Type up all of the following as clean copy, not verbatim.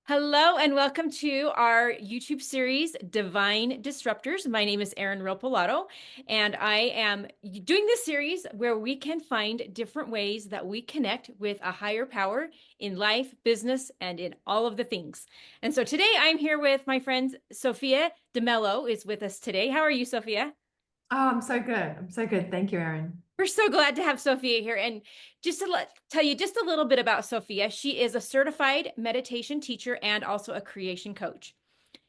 Hello and welcome to our YouTube series, Divine Disruptors. My name is Erin Ropolato, and I am doing this series where we can find different ways that we connect with a higher power in life, business, and in all of the things. And so today I'm here with my friend Sophia De Mello is with us today. How are you, Sophia? Oh, I'm so good. I'm so good. Thank you, Erin. We're so glad to have Sophia here. And just to tell you just a little bit about Sophia, she is a certified meditation teacher and also a creation coach.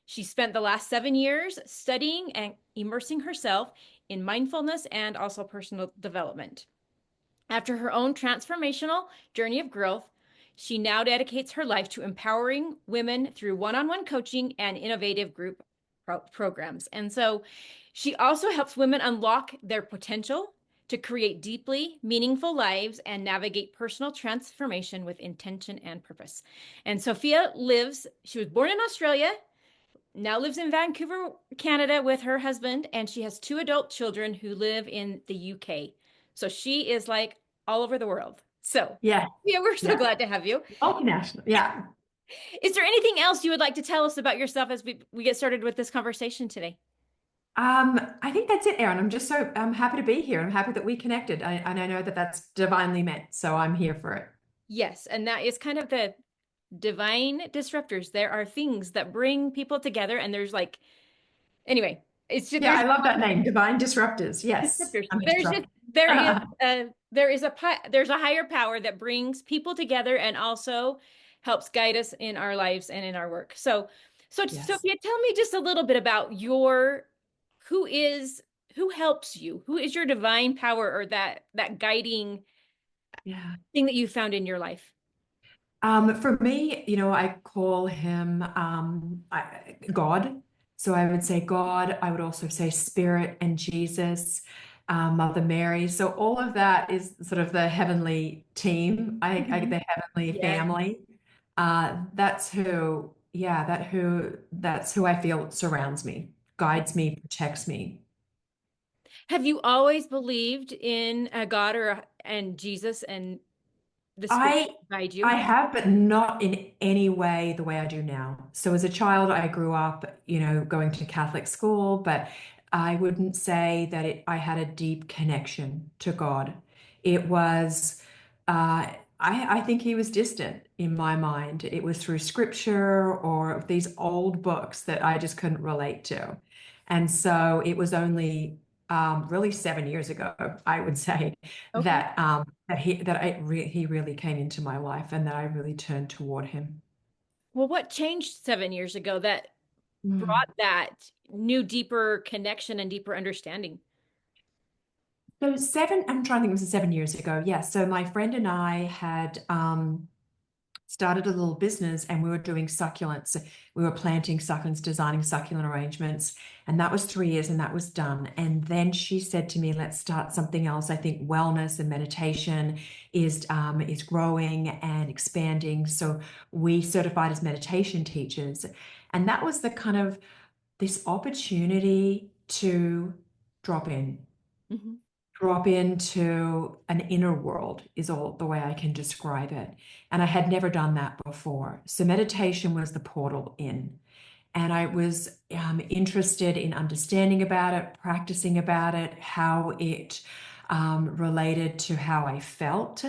She spent the last 7 years studying and immersing herself in mindfulness and also personal development. After her own transformational journey of growth, she now dedicates her life to empowering women through one-on-one coaching and innovative group programs. And so she also helps women unlock their potential to create deeply meaningful lives and navigate personal transformation with intention and purpose. And she was born in Australia, now lives in Vancouver, Canada with her husband, and she has two adult children who live in the UK. So she is like all over the world. So, Yeah, yeah, we're so yeah. glad to have you. Multinational. Yeah. Is there anything else you would like to tell us about yourself as we get started with this conversation today? I think that's it, Erin. I'm happy to be here. I'm happy that we connected. And I know that that's divinely meant, so I'm here for it. Yes, and that is kind of the divine disruptors. There are things that bring people together, and there's like, anyway, it's just Yeah, there's I love that name, Divine Disruptors. Yes, disruptors. I'm a There's just disruptor. there's a higher power that brings people together and also helps guide us in our lives and in our work. So Yes. Sophia, tell me just a little bit about your who is who helps you? Who is your divine power or that guiding Yeah. thing that you found in your life? For me, I call him God. So I would say God. I would also say Spirit and Jesus, Mother Mary. So all of that is sort of the heavenly team. Mhm. The heavenly Yes. family. That's who I feel surrounds me, guides me, protects me. Have you always believed in a God and Jesus and the Spirit I guide I you? have, but not in any way the way I do now. So as a child, I grew up, going to Catholic school, but I wouldn't say that I had a deep connection to God. It was, I think he was distant in my mind. It was through scripture or these old books that I just couldn't relate to. And so it was only really 7 years ago, I would say, Okay. he really came into my life and that I really turned toward him. Well, what changed 7 years ago that brought Mm. that new, deeper connection and deeper understanding? I'm trying to think, it was 7 years ago. Yeah. So my friend and I had started a little business and we were doing succulents. We were planting succulents, designing succulent arrangements. And that was 3 years and that was done. And then she said to me, let's start something else. I think wellness and meditation is growing and expanding. So we certified as meditation teachers. And that was the kind of this opportunity to drop in Hmm. drop into an inner world is all the way I can describe it. And I had never done that before. So meditation was the portal in. And I was interested in understanding about it, practicing about it, how it related to how I felt,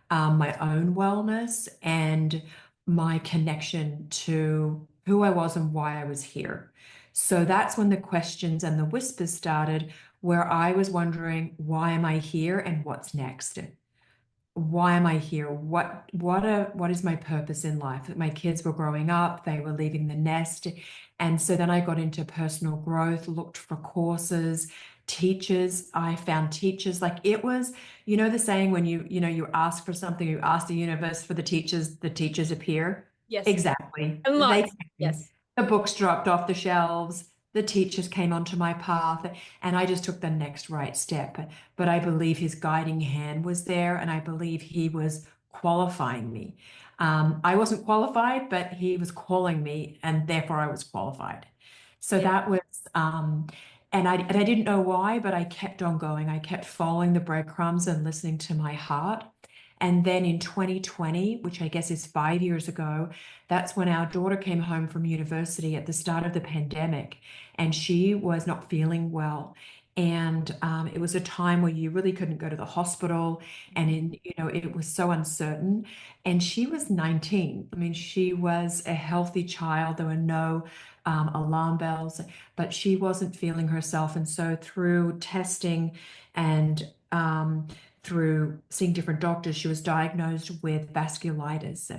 my own wellness, and my connection to who I was and why I was here. So that's when the questions and the whispers started, where I was wondering, why am I here and what's next? Why am I here? What is my purpose in life? My kids were growing up, they were leaving the nest. And so then I got into personal growth, looked for courses, teachers. I found teachers. Like it was, the saying when you ask for something, you ask the universe for the teachers appear. Yes. Exactly. And They lots. came. Yes. The books dropped off the shelves. The teachers came onto my path, and I just took the next right step. But I believe his guiding hand was there, and I believe he was qualifying me. I wasn't qualified, but he was calling me, and therefore I was qualified. So Yeah. that was, and I didn't know why, but I kept on going. I kept following the breadcrumbs and listening to my heart. And then in 2020, which I guess is 5 years ago, that's when our daughter came home from university at the start of the pandemic, and she was not feeling well. And it was a time where you really couldn't go to the hospital, and it was so uncertain. And she was 19. I mean, she was a healthy child. There were no alarm bells, but she wasn't feeling herself. And so through testing and through seeing different doctors, she was diagnosed with vasculitis.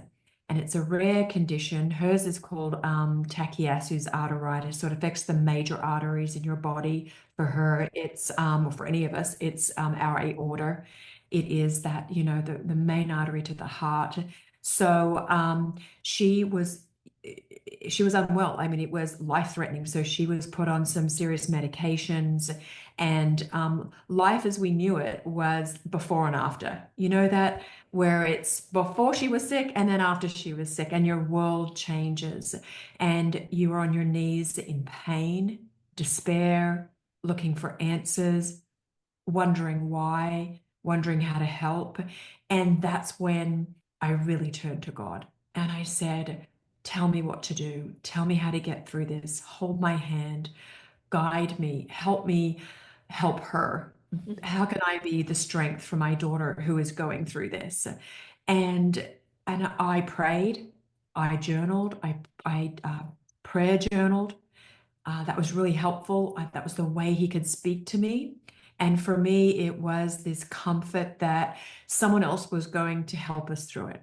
And it's a rare condition. Hers is called Takayasu's arteritis. So it affects the major arteries in your body. For her, it's, or for any of us, it's our aorta. It is that, the main artery to the heart. So she was unwell. I mean, it was life-threatening. So she was put on some serious medications, and life as we knew it was before and after. You know that where it's before she was sick and then after she was sick, and your world changes, and you are on your knees in pain, despair, looking for answers, wondering why, wondering how to help. And that's when I really turned to God and I said, tell me what to do. Tell me how to get through this. Hold my hand, guide me, help her. Mhm. How can I be the strength for my daughter who is going through this? And I prayed, I journaled, I prayer journaled. That was really helpful. That was the way he could speak to me. And for me, it was this comfort that someone else was going to help us through it.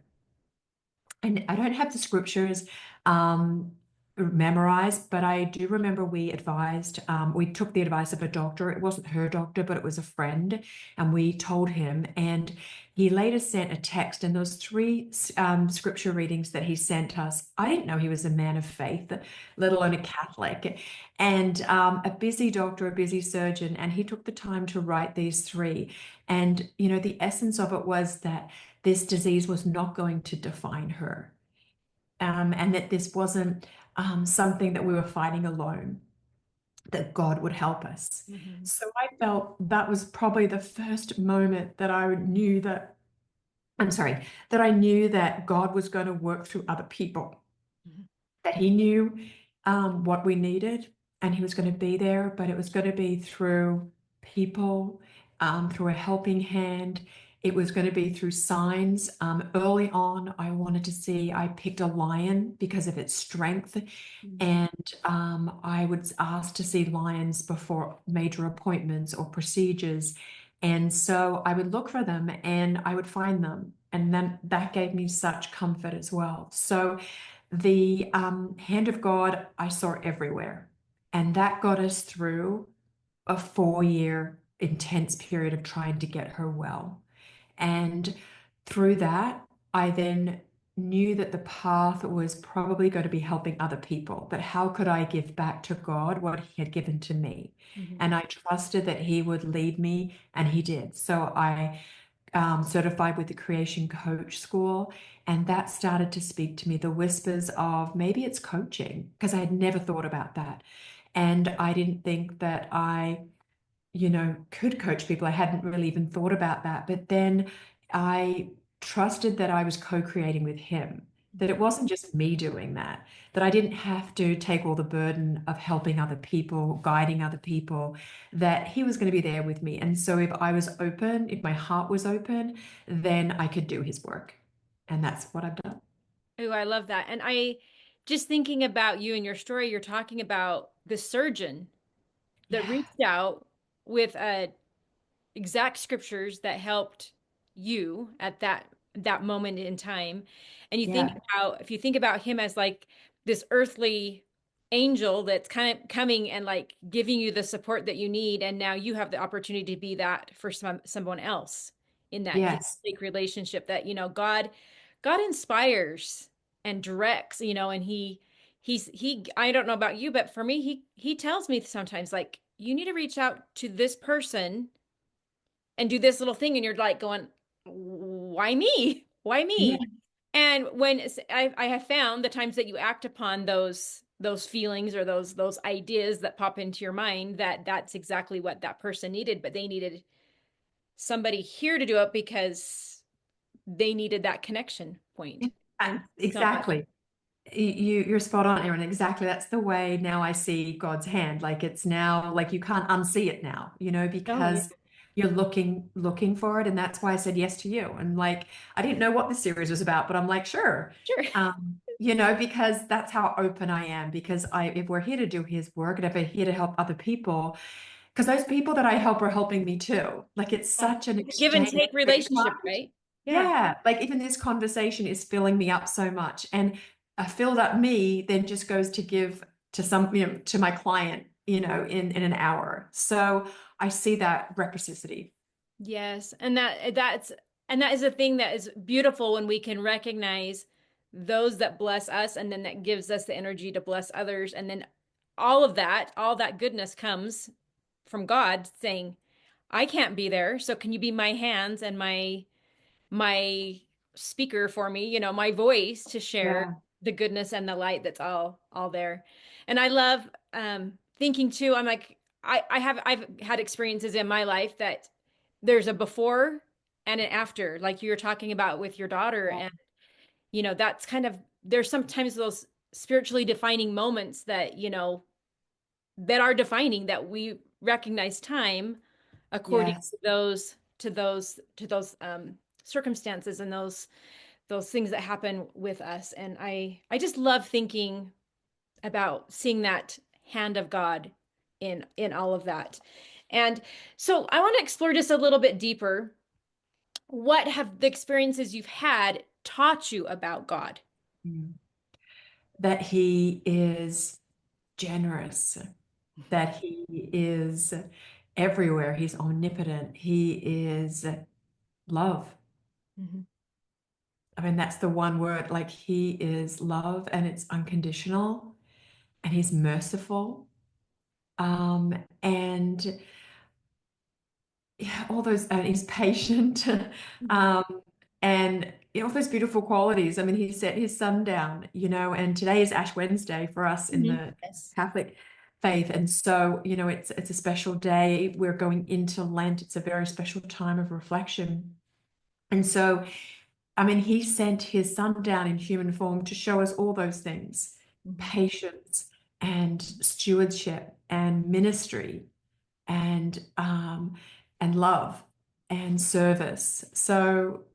And I don't have the scriptures um, memorized, but I do remember we took the advice of a doctor. It wasn't her doctor, but it was a friend. And we told him, and he later sent a text. And those three scripture readings that he sent us, I didn't know he was a man of faith, let alone a Catholic, and a busy doctor, a busy surgeon. And he took the time to write these three. And, the essence of it was that this disease was not going to define her, and that this wasn't something that we were fighting alone, that God would help us. Mhm. So I felt that was probably the first moment that I knew that, I'm sorry, that I knew that God was going to work through other people, Mhm. that He knew what we needed and He was going to be there, but it was going to be through people, through a helping hand. It was going to be through signs. Early on, I picked a lion because of its strength. Mhm. And I was asked to see lions before major appointments or procedures. And so I would look for them and I would find them. And then that gave me such comfort as well. So the hand of God I saw everywhere. And that got us through a 4 year intense period of trying to get her well. And through that, I then knew that the path was probably going to be helping other people. But how could I give back to God what He had given to me? Mhm. And I trusted that He would lead me, and He did. So I certified with the Creation Coach School, and that started to speak to me the whispers of maybe it's coaching, because I had never thought about that. And I didn't think that I could coach people. I hadn't really even thought about that. But then I trusted that I was co-creating with him, that it wasn't just me doing that I didn't have to take all the burden of helping other people, guiding other people, that he was going to be there with me. And so if I was open, if my heart was open, then I could do his work. And that's what I've done. Oh, I love that. And I just thinking about you and your story, you're talking about the surgeon that Yeah. reached out with exact scriptures that helped you at that moment in time. And you think Yeah. about if you think about him as like this earthly angel that's kind of coming and like giving you the support that you need, and now you have the opportunity to be that for someone else in that give Yes. take relationship that God inspires and directs, and he I don't know about you, but for me he tells me sometimes like you need to reach out to this person and do this little thing, and you're like going, why me? Why Yeah. me? And I have found the times that you act upon those feelings or those ideas that pop into your mind, that's exactly what that person needed, but they needed somebody here to do it because they needed that connection point. And so much. Exactly. You're spot on, Erin. Exactly. That's the way now I see God's hand. Like it's now like you can't unsee it now, Oh, yeah. because you're looking for it. And that's why I said yes to you. And like I didn't know what this series was about, but I'm like, sure. Sure. Because that's how open I am. Because if we're here to do his work and if we're here to help other people, because those people that I help are helping me too. Like it's such an Give and exchange. take relationship, right? Yeah. Yeah, like even this conversation is filling me up so much, and a filled up me then just goes to give to to my client, in an hour. So I see that reciprocity. Yes. And that is a thing that is beautiful when we can recognize those that bless us and then that gives us the energy to bless others. And then all that goodness comes from God saying, I can't be there, so can you be my hands and my speaker for me, my voice to share Yeah. the goodness and the light that's all there. And I love thinking too, I'm like, I've had experiences in my life that there's a before and an after, like you were talking about with your daughter. Yeah. And that's kind of there's sometimes those spiritually defining moments that, that are defining that we recognize time according Yes. to those circumstances and those things that happen with us. And I just love thinking about seeing that hand of God in all of that. And so I want to explore just a little bit deeper. What have the experiences you've had taught you about God? Mm. That he is generous, that he is everywhere. He's omnipotent. He is love. Mhm. I mean, that's the one word. Like he is love and it's unconditional and he's merciful. And yeah, all those, and he's patient. Mhm. um, and all those beautiful qualities. I mean, he set his son down, and today is Ash Wednesday for us in Mhm. the Yes. Catholic faith. And so, it's a special day. We're going into Lent. It's a very special time of reflection. And so, I mean, he sent his son down in human form to show us all those things: Mhm. patience and stewardship and ministry and love and service. So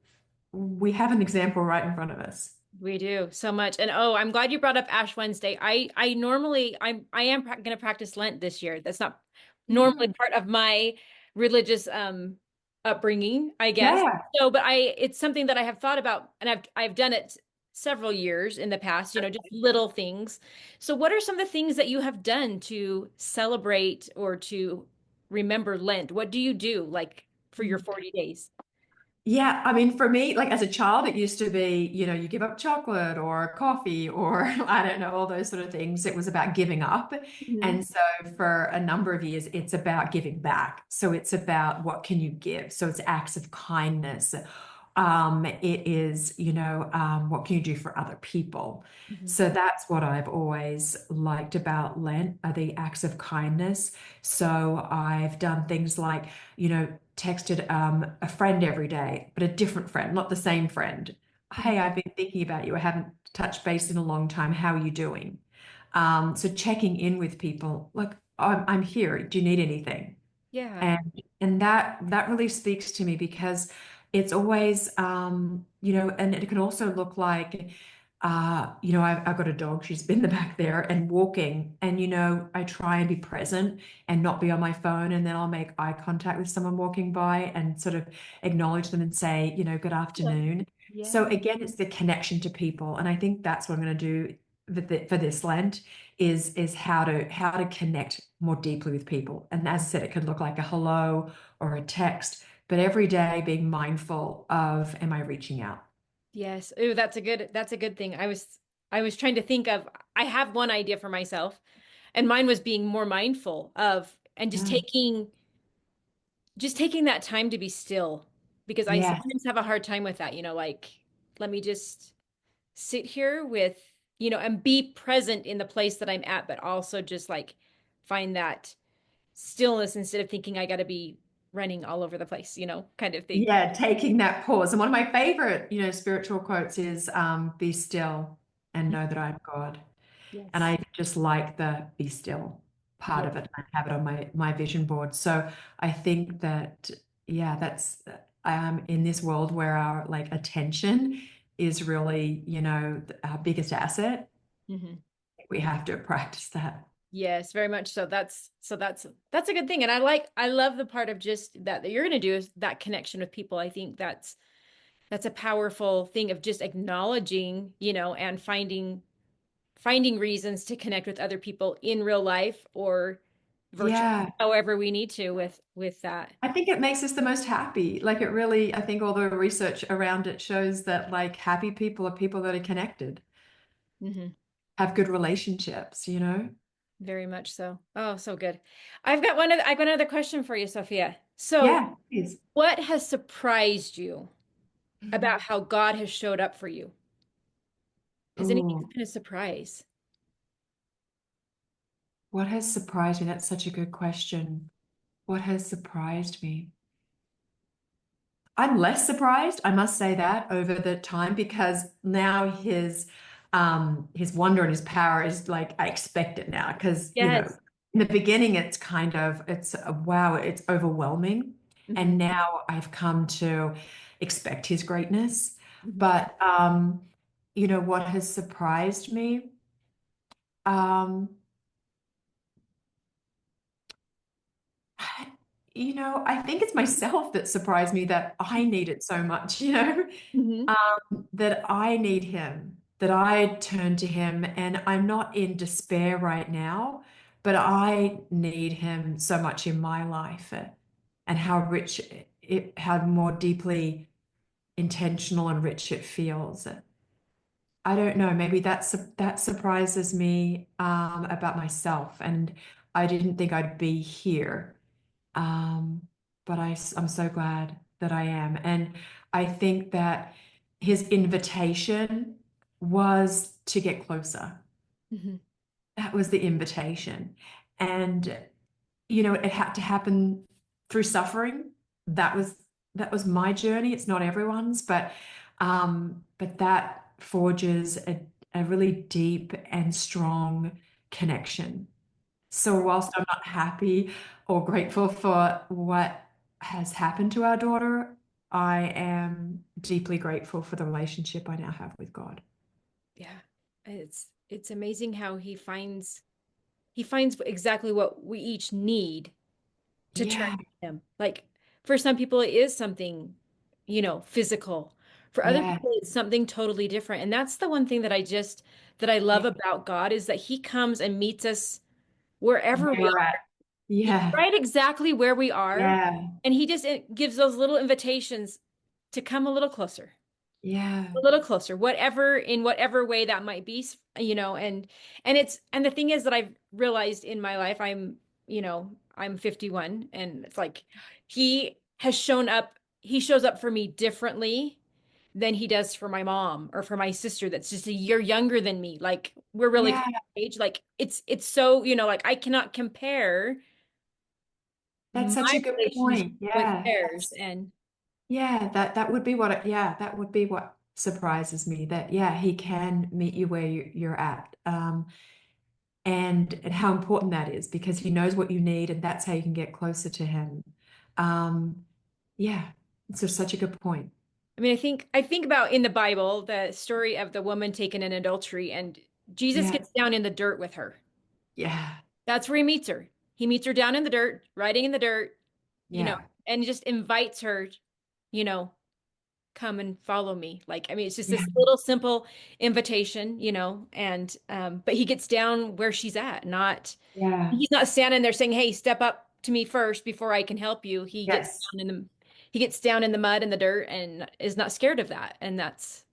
we have an example right in front of us. We do so much. And oh, I'm glad you brought up Ash Wednesday. I normally I am going to practice Lent this year. That's not normally Yeah. part of my religious upbringing, I guess. Yeah. So, but I it's something that I have thought about and I've done it several years in the past, just little things. So, what are some of the things that you have done to celebrate or to remember Lent? What do you do like for your 40 days? Yeah, I mean, for me, like as a child, it used to be, you give up chocolate or coffee or I don't know, all those sort of things. It was about giving up. Mhm. And so for a number of years, it's about giving back. So it's about what can you give? So it's acts of kindness. It is, what can you do for other people? Mhm. So that's what I've always liked about Lent are the acts of kindness. So I've done things like, texted a friend every day, but a different friend, not the same friend. Hey, I've been thinking about you. I haven't touched base in a long time. How are you doing? So checking in with people, like I'm here. Do you need anything? Yeah. And that really speaks to me because it's always and it can also look like I've got a dog, she's been the back there and walking, and I try and be present and not be on my phone, and then I'll make eye contact with someone walking by and sort of acknowledge them and say, good afternoon. So Yeah. again, it's the connection to people, and I think that's what I'm going to do for this Lent is how to connect more deeply with people. And as I said, it could look like a hello or a text, but every day being mindful of, am I reaching out? Yes. Ooh, that's a good thing. I was trying to think of I have one idea for myself, and mine was being more mindful of and Yeah. just taking that time to be still because I Yes. sometimes have a hard time with that, like let me just sit here with, and be present in the place that I'm at, but also just like find that stillness instead of thinking I got to be running all over the place, kind of thing. Yeah, taking that pause. And one of my favorite, spiritual quotes is be still and know that I'm God. And Yes. I just like the be still part Yeah. of it. I have it on my vision board. So I think that, yeah, that's in this world where our like attention is really, our biggest asset. Hmm. We have to practice that. Yes, very much so. That's a good thing. And I love the part of just that you're going to do is that connection with people. I think that's a powerful thing of just acknowledging, and finding reasons to connect with other people in real life or virtual, Yeah. however we need to with that. I think it makes us the most happy. Like it really, I think all the research around it shows that like happy people are people that are connected, Hmm. have good relationships. Very much so. Oh, so good. I've got another question for you, Sophia. So, Yeah, please. what has surprised you about how God has showed up for you? Has anything Oh, been a surprise? what has surprised me? That's such a good question. What has surprised me? I'm less surprised, I must say that, over the time because now his wonder and his power is like I expect it now because Yes. in the beginning it's wow, it's overwhelming, Hmm. and now I've come to expect his greatness. Hmm. But what has surprised me? Um, I think it's myself that surprised me that I need it so much, Hmm. that I need him, that I turn to him, and I'm not in despair right now, but I need him so much in my life, and how rich how more deeply intentional and rich it feels. I don't know, maybe that surprises me about myself, and I didn't think I'd be here. Um, but I'm so glad that I am. And I think that his invitation was to get closer. Hmm. That was the invitation. And, it had to happen through suffering. That was my journey. It's not everyone's, but that forges a really deep and strong connection. So whilst I'm not happy or grateful for what has happened to our daughter, I am deeply grateful for the relationship I now have with God. Yeah. It's amazing how he finds exactly what we each need to turn Yeah, to him. Like for some people it is something, physical. For other yeah, people it's something totally different. And that's the one thing that I yeah. love about God is that he comes and meets us wherever Where we we're are. at. Yeah, Right exactly where we are. yeah, And he just gives those little invitations to come a little closer. A yeah, little closer, whatever in whatever way that might be, and the thing is that I've realized in my life, I'm 51, and it's like he shows up for me differently than he does for my mom or for my sister that's just a year younger than me. Like we're really close yeah. in age. Like it's so, like I cannot compare That's my such a good relationship point. with Yeah, theirs. And yeah. That would be yeah, that would be what surprises me. That yeah, he can meet you where you're at. And how important that is because he knows what you need and that's how you can get closer to him. Um, yeah, it's just such a good point. I mean, I think about in the Bible the story of the woman taken in adultery, and Jesus Yeah, gets down in the dirt with her. yeah, That's where he meets her. He meets her down in the dirt, riding in the dirt, you know, yeah, and just invites her, you know, come and follow me. Like, I mean, it's just yeah, this little simple invitation, and but he gets down where she's at, not yeah, he's not standing there saying, "Hey, step up to me first before I can help you." yes. He gets down in the mud and the dirt and is not scared of that. And that's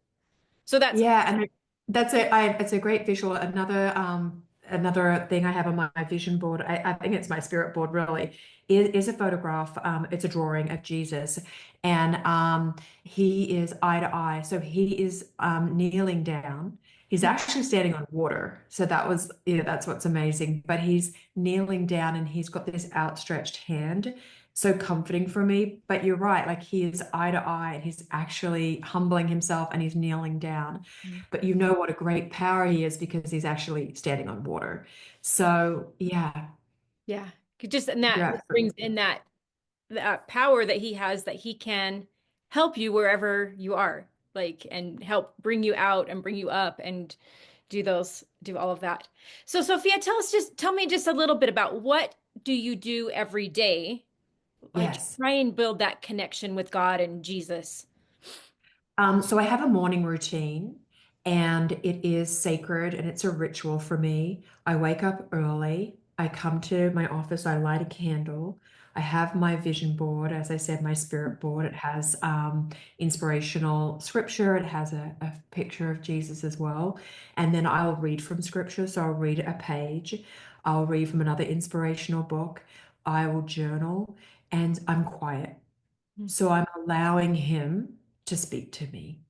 Yeah, and it's a great visual. Another thing I have on my vision board, I think it's my spirit board really, is a photograph. It's a drawing of Jesus, and he is eye to eye. So he is kneeling down. He's actually standing on water. So that's what's amazing. But he's kneeling down and he's got this outstretched hand so comforting for me. But you're right, like he is eye to eye and he's actually humbling himself and he's kneeling down. Mm. But you know what a great power he is because he's actually standing on water. So yeah, Yeah. Just and you're that just brings absolutely in that power that he has that he can help you wherever you are, like and help bring you out and bring you up and do all of that. So Sophia, tell me just a little bit about what do you do every day, like to yes. try and build that connection with God and Jesus. So I have a morning routine and it is sacred and it's a ritual for me. I wake up early. I come to my office. I light a candle. I have my vision board, as I said, my spirit board. It has inspirational scripture. It has a picture of Jesus as well. And then I'll read from scripture. So I'll read a page. I'll read from another inspirational book. I will journal and I'm quiet. Mm. So I'm allowing him to speak to me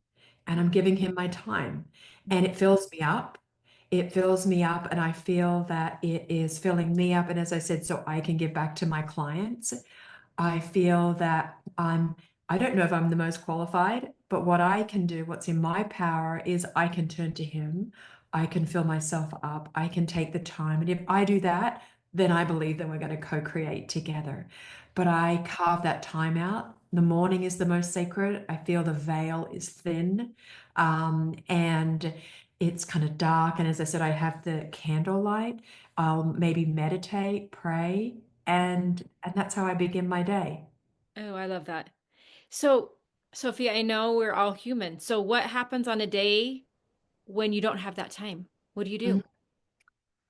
and I'm giving him my time and it fills me up. It fills me up and I feel that it is filling me up. And as I said, so I can give back to my clients. I feel that I don't know if I'm the most qualified, but what I can do, what's in my power is I can turn to him. I can fill myself up. I can take the time. And if I do that, then I believe that we're going to co-create together. But I carve that time out. The morning is the most sacred. I feel the veil is thin, and it's kind of dark. And as I said, I have the candlelight. I'll maybe meditate, pray, and that's how I begin my day. Oh, I love that. So, Sophia, I know we're all human. So, what happens on a day when you don't have that time? What do you Mhm. do?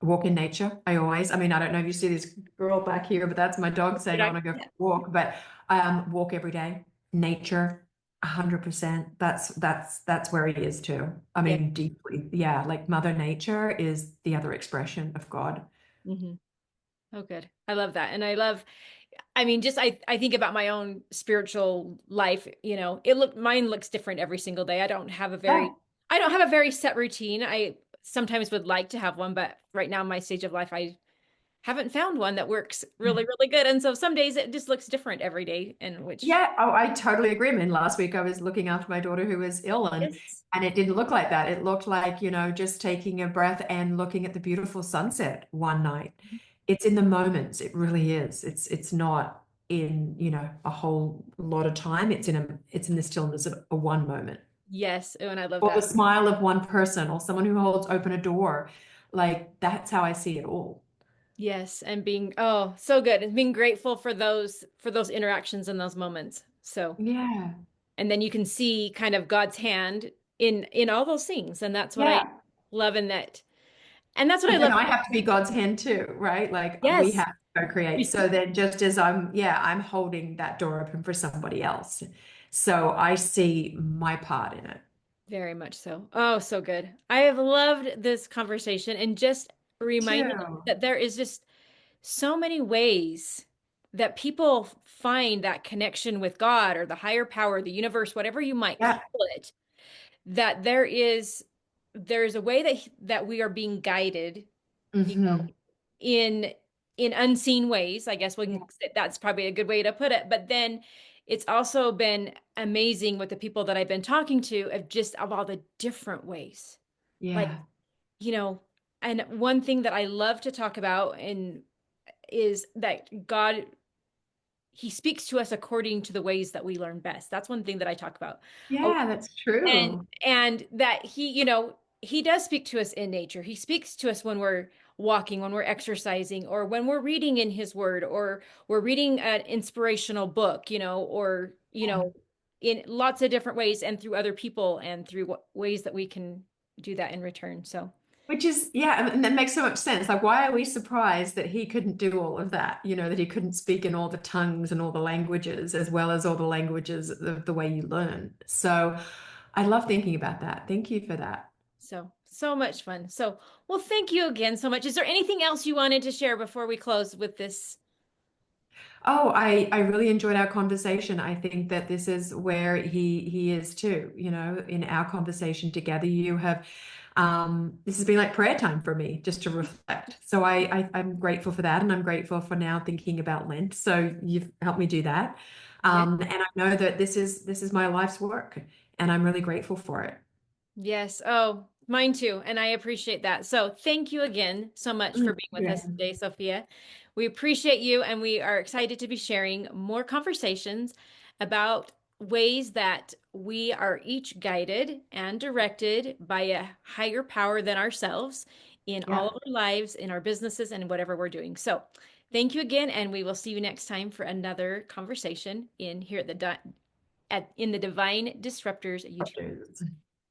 Walk in nature. I mean, I don't know if you see this girl back here, but that's my dog saying I want to go for Yeah. a walk. But walk every day. Nature, 100%. That's where he is too. I Yeah. mean, deeply. Yeah, like Mother Nature is the other expression of God. Hmm. Oh, good. I love that. And I mean, just I think about my own spiritual life, mine looks different every single day. Yeah. I don't have a very set routine. I sometimes would like to have one, but right now in my stage of life, I haven't found one that works really, really good. And so some days it just looks different every day, and which Yeah, oh, I totally agree. I mean, last week I was looking after my daughter who was ill is. and it didn't look like that. It looked like, just taking a breath and looking at the beautiful sunset one night. It's in the moments. It really is. It's not in, a whole lot of time. It's in the stillness of a one moment. Yes. Oh, and I love Or the that. smile of one person or someone who holds open a door. Like that's how I see it all. Yes, and being oh, so good. And being grateful for those interactions and those moments. So, Yeah. and then you can see kind of God's hand in all those things. And that's what I Yeah. love in that. And that's what I And then love. I have to be God's hand too, right? Like we Yes. have to co-create. So then just as I'm holding that door open for somebody else. So I see my part in it. Very much so. Oh, so good. I have loved this conversation and just reminding us Too. that there is just so many ways that people find that connection with God or the higher power, the universe, whatever you might call Yeah. it, that there is a way that we are being guided, you know, Hmm. in unseen ways. I guess we can say that's probably a good way to put it. But then it's also been amazing with the people that I've been talking to of all the different ways. Like, Yeah. you know, and one thing that I love to talk about and is that God he speaks to us according to the ways that we learn best. That's one thing that I talk about. Yeah, that's true. And that he does speak to us in nature. He speaks to us when we're walking, when we're exercising, or when we're reading in his word, or we're reading an inspirational book, or in lots of different ways and through other people and through ways that we can do that in return. So Which is, yeah, and that makes so much sense. Like, why are we surprised that he couldn't do all of that? That he couldn't speak in all the tongues and all the languages, as well as all the languages of the way you learn. So I love thinking about that. Thank you for that. so much fun. So well, thank you again so much. Is there anything else you wanted to share before we close with this? Oh, I really enjoyed our conversation. I think that this is where he is too, in our conversation together. You have This has been like prayer time for me, just to reflect. So I'm grateful for that, and I'm grateful for now thinking about Lent. So you've helped me do that, Yeah. and I know that this is my life's work, and I'm really grateful for it. Yes. Oh, mine too. And I appreciate that. So thank you again so much for being with Yeah, us today, Sophia. We appreciate you, and we are excited to be sharing more conversations about ways that we are each guided and directed by a higher power than ourselves in all yeah. of our lives, in our businesses, and whatever we're doing. So thank you again, and we will see you next time for another conversation in here at in the Divine Disruptors YouTube.